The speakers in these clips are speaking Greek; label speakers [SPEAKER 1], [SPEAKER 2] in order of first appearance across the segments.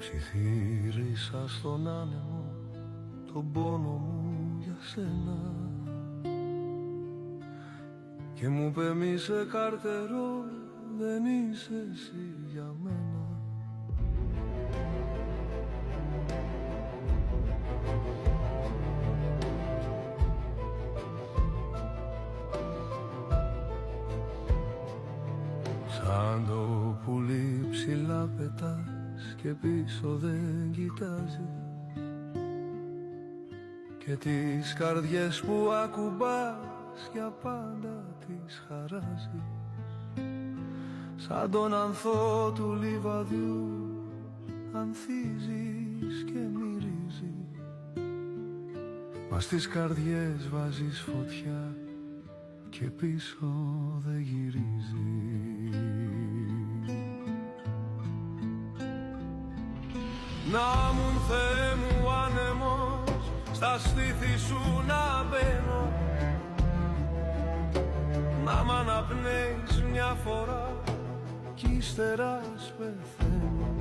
[SPEAKER 1] Ψιθύρισα στον άνεμο τον πόνο μου για σένα και μου είπε μη σε καρτερώ, δεν είσαι εσύ για μένα. Σαν το πουλί ψηλά πετάς και πίσω δεν κοιτάζει και τις καρδιές που ακουμπάς για πάντα τις χαράζεις. Σαν τον ανθό του λιβαδιού ανθίζεις και μυρίζεις, μα στις καρδιές βάζεις φωτιά και πίσω δεν γυρίζει. Να μου Θεέ μου άνεμος, στα στήθη σου να μπαίνω, να μ' αναπνέεις μια φορά κι ύστερα πεθαίνω.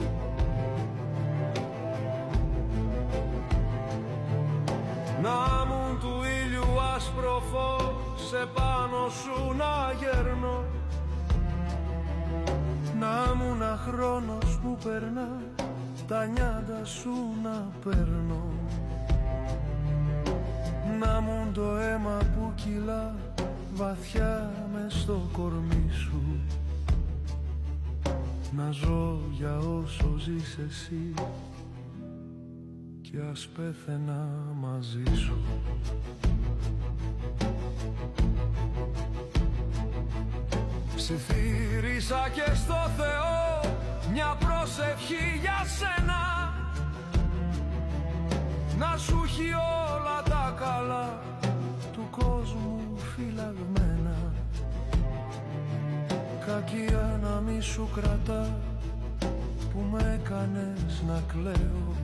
[SPEAKER 1] Να μου του ήλιου άσπρο φως σε πάνω σου να γέρνω, να μου ένα χρόνος που περνά τα νιάτα σου να παίρνω, να μου το αίμα που κυλά βαθιά μες στο κορμί σου, να ζω για όσο ζεις εσύ κι ας πέθαινα μαζί σου. Ψιθύρισα και στο Θεό μια πρόσευχη για σένα, να σου έχει όλα τα καλά του κόσμου φυλαγμένα, κακία να μη σου κρατά που με έκανες να κλαίω